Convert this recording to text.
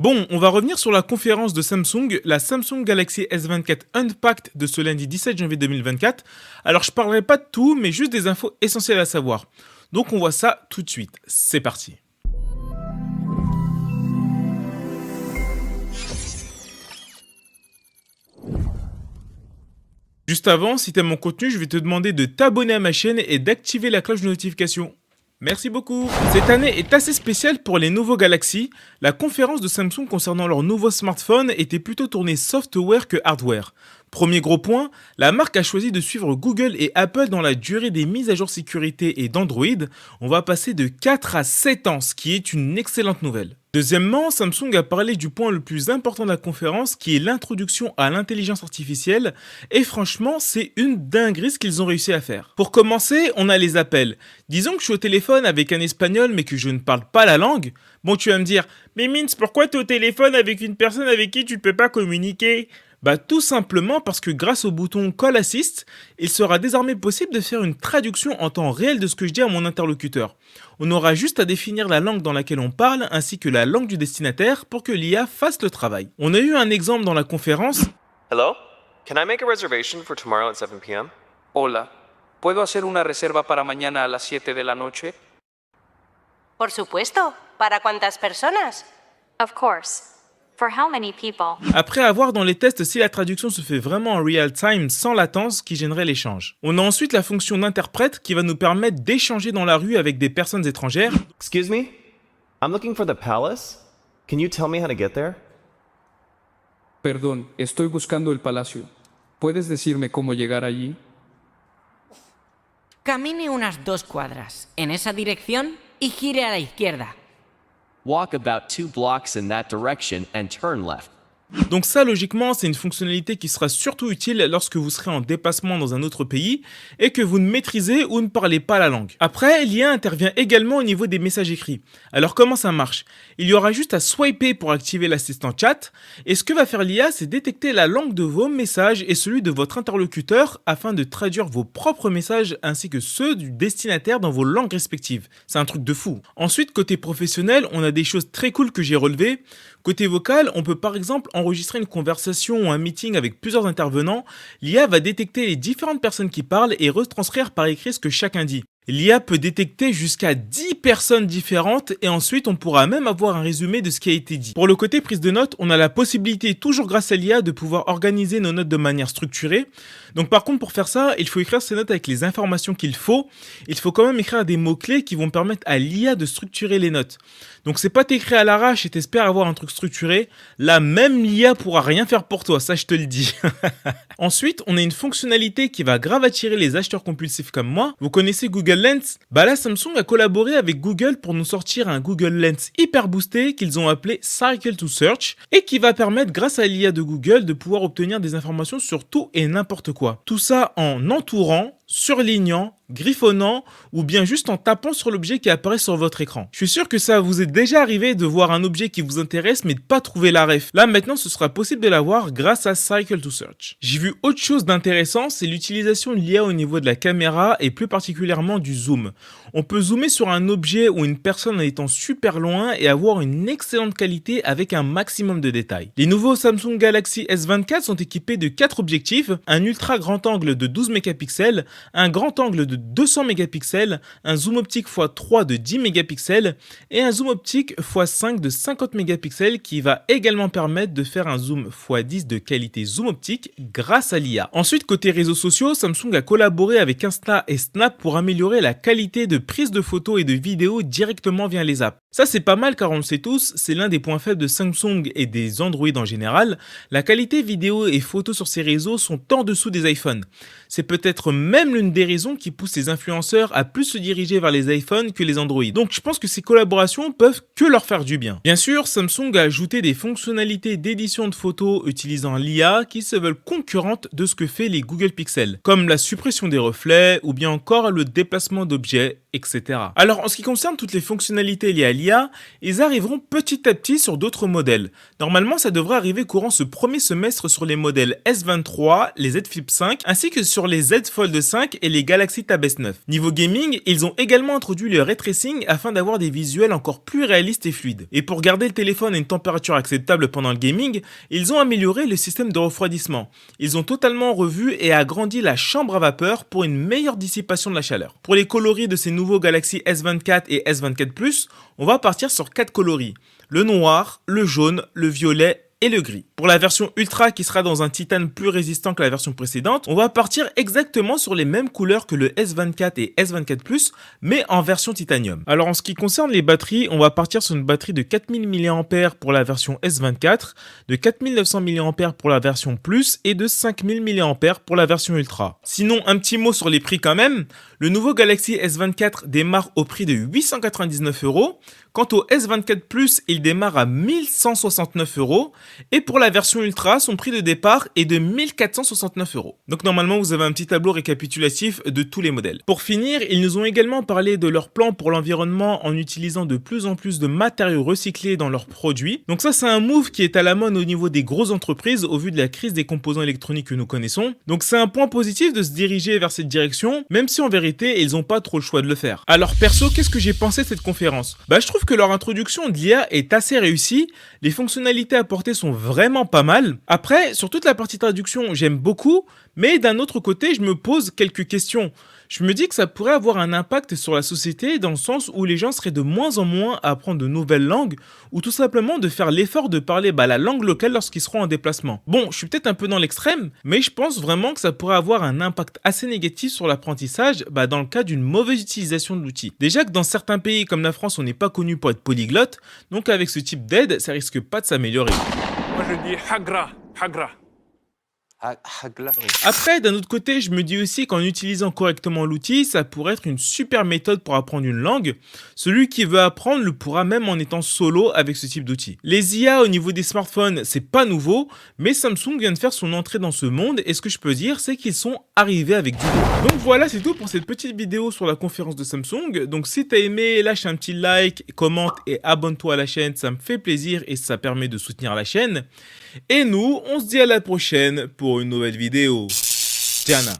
Bon, on va revenir sur la conférence de Samsung, la Samsung Galaxy S24 Unpacked de ce lundi 17 janvier 2024. Alors je parlerai pas de tout, mais juste des infos essentielles à savoir. Donc on voit ça tout de suite. C'est parti. Juste avant, si t'aimes mon contenu, je vais te demander de t'abonner à ma chaîne et d'activer la cloche de notification. Merci beaucoup. Cette année est assez spéciale pour les nouveaux Galaxy. La conférence de Samsung concernant leurs nouveaux smartphones était plutôt tournée software que hardware. Premier gros point, la marque a choisi de suivre Google et Apple dans la durée des mises à jour sécurité et d'Android. On va passer de 4 à 7 ans, ce qui est une excellente nouvelle. Deuxièmement, Samsung a parlé du point le plus important de la conférence qui est l'introduction à l'intelligence artificielle et franchement c'est une dinguerie ce qu'ils ont réussi à faire. Pour commencer, on a les appels. Disons que je suis au téléphone avec un espagnol mais que je ne parle pas la langue. Bon, tu vas me dire, mais Mins, pourquoi tu es au téléphone avec une personne avec qui tu ne peux pas communiquer ? Bah tout simplement parce que grâce au bouton Call Assist, il sera désormais possible de faire une traduction en temps réel de ce que je dis à mon interlocuteur. On aura juste à définir la langue dans laquelle on parle ainsi que la langue du destinataire pour que l'IA fasse le travail. On a eu un exemple dans la conférence. Hello? Can I make a reservation for tomorrow at 7 p.m.? Hola, ¿puedo hacer una reserva para mañana a las 7 de la noche? Por supuesto. ¿Para cuántas personas? Of course. For how many people? Après avoir dans les tests si la traduction se fait vraiment en real time sans latence qui gênerait l'échange. On a ensuite la fonction d'interprète qui va nous permettre d'échanger dans la rue avec des personnes étrangères. Excuse me? I'm looking for the palace. Can you tell me how to get there? Perdón, estoy buscando el palacio. ¿Puedes decirme cómo llegar allí? Camine unas 2 cuadras en esa dirección y gire a la izquierda. Walk about 2 blocks in that direction and turn left. Donc ça, logiquement, c'est une fonctionnalité qui sera surtout utile lorsque vous serez en déplacement dans un autre pays et que vous ne maîtrisez ou ne parlez pas la langue. Après, l'IA intervient également au niveau des messages écrits. Alors comment ça marche ? Il y aura juste à swiper pour activer l'assistant chat et ce que va faire l'IA, c'est détecter la langue de vos messages et celui de votre interlocuteur afin de traduire vos propres messages ainsi que ceux du destinataire dans vos langues respectives. C'est un truc de fou. Ensuite, côté professionnel, on a des choses très cool que j'ai relevées. Côté vocal, on peut par exemple enregistrer une conversation ou un meeting avec plusieurs intervenants. L'IA va détecter les différentes personnes qui parlent et retranscrire par écrit ce que chacun dit. L'IA peut détecter jusqu'à 10 personnes différentes et ensuite on pourra même avoir un résumé de ce qui a été dit. Pour le côté prise de notes, on a la possibilité, toujours grâce à l'IA, de pouvoir organiser nos notes de manière structurée. Donc par contre, pour faire ça, il faut écrire ces notes avec les informations qu'il faut. Il faut quand même écrire des mots-clés qui vont permettre à l'IA de structurer les notes. Donc c'est pas t'écrire à l'arrache et t'espères avoir un truc structuré. Là, même l'IA pourra rien faire pour toi, ça je te le dis. Ensuite, on a une fonctionnalité qui va grave attirer les acheteurs compulsifs comme moi. Vous connaissez Google Lens ? Bah là, Samsung a collaboré avec Google pour nous sortir un Google Lens hyper boosté qu'ils ont appelé Cycle to Search et qui va permettre, grâce à l'IA de Google, de pouvoir obtenir des informations sur tout et n'importe quoi. Tout ça en entourant, surlignant, griffonnant ou bien juste en tapant sur l'objet qui apparaît sur votre écran. Je suis sûr que ça vous est déjà arrivé de voir un objet qui vous intéresse mais de pas trouver la ref. Là maintenant ce sera possible de l'avoir grâce à Cycle to Search. J'ai vu autre chose d'intéressant, c'est l'utilisation de l'IA au niveau de la caméra et plus particulièrement du zoom. On peut zoomer sur un objet ou une personne en étant super loin et avoir une excellente qualité avec un maximum de détails. Les nouveaux Samsung Galaxy S24 sont équipés de 4 objectifs, un ultra grand angle de 12 mégapixels, un grand angle de 200 mégapixels, un zoom optique x3 de 10 mégapixels et un zoom optique x5 de 50 mégapixels qui va également permettre de faire un zoom x10 de qualité zoom optique grâce à l'IA. Ensuite, côté réseaux sociaux, Samsung a collaboré avec Insta et Snap pour améliorer la qualité de prise de photos et de vidéos directement via les apps. Ça c'est pas mal car on le sait tous, c'est l'un des points faibles de Samsung et des Android en général. La qualité vidéo et photos sur ces réseaux sont en dessous des iPhones. C'est peut-être même l'une des raisons qui pousse les influenceurs à plus se diriger vers les iPhones que les Android. Donc je pense que ces collaborations peuvent que leur faire du bien. Bien sûr, Samsung a ajouté des fonctionnalités d'édition de photos utilisant l'IA qui se veulent concurrentes de ce que fait les Google Pixel, comme la suppression des reflets ou bien encore le déplacement d'objets etc. Alors en ce qui concerne toutes les fonctionnalités liées à l'IA, ils arriveront petit à petit sur d'autres modèles. Normalement, ça devrait arriver courant ce premier semestre sur les modèles S23, les Z Flip 5, ainsi que sur les Z Fold 5 et les Galaxy Tab S9. Niveau gaming, ils ont également introduit le ray tracing afin d'avoir des visuels encore plus réalistes et fluides. Et pour garder le téléphone à une température acceptable pendant le gaming, ils ont amélioré le système de refroidissement. Ils ont totalement revu et agrandi la chambre à vapeur pour une meilleure dissipation de la chaleur. Pour les coloris de ces nouveaux Galaxy S24 et S24 Plus, on va partir sur 4 coloris. Le noir, le jaune, le violet et le gris. Pour la version Ultra qui sera dans un titane plus résistant que la version précédente, on va partir exactement sur les mêmes couleurs que le S24 et S24 Plus, mais en version titanium. Alors en ce qui concerne les batteries, on va partir sur une batterie de 4000 mAh pour la version S24, de 4900 mAh pour la version Plus et de 5000 mAh pour la version Ultra. Sinon, un petit mot sur les prix quand même. Le nouveau Galaxy S24 démarre au prix de 899 €. Quant au S24 Plus, il démarre à 1169 €. Et pour la version Ultra, son prix de départ est de 1469 €. Donc normalement, vous avez un petit tableau récapitulatif de tous les modèles. Pour finir, ils nous ont également parlé de leur plan pour l'environnement en utilisant de plus en plus de matériaux recyclés dans leurs produits. Donc ça, c'est un move qui est à la mode au niveau des grosses entreprises au vu de la crise des composants électroniques que nous connaissons. Donc c'est un point positif de se diriger vers cette direction, même si en vérité, ils n'ont pas trop le choix de le faire. Alors perso, qu'est-ce que j'ai pensé de cette conférence? Je trouve que leur introduction de l'IA est assez réussie. Les fonctionnalités apportées sont vraiment pas mal. Après, sur toute la partie traduction, j'aime beaucoup, mais d'un autre côté, je me pose quelques questions. Je me dis que ça pourrait avoir un impact sur la société dans le sens où les gens seraient de moins en moins à apprendre de nouvelles langues ou tout simplement de faire l'effort de parler la langue locale lorsqu'ils seront en déplacement. Bon, je suis peut-être un peu dans l'extrême, mais je pense vraiment que ça pourrait avoir un impact assez négatif sur l'apprentissage dans le cas d'une mauvaise utilisation de l'outil. Déjà que dans certains pays comme la France, on n'est pas connu pour être polyglotte, donc avec ce type d'aide, ça risque pas de s'améliorer. Moi je dis hagra, hagra. Après, d'un autre côté, je me dis aussi qu'en utilisant correctement l'outil, ça pourrait être une super méthode pour apprendre une langue. Celui qui veut apprendre le pourra même en étant solo avec ce type d'outil. Les IA au niveau des smartphones, c'est pas nouveau, mais Samsung vient de faire son entrée dans ce monde et ce que je peux dire, c'est qu'ils sont arrivés avec du lourd. Donc voilà, c'est tout pour cette petite vidéo sur la conférence de Samsung. Donc si t'as aimé, lâche un petit like, commente et abonne-toi à la chaîne, ça me fait plaisir et ça permet de soutenir la chaîne. Et nous, on se dit à la prochaine pour une nouvelle vidéo. Tiana.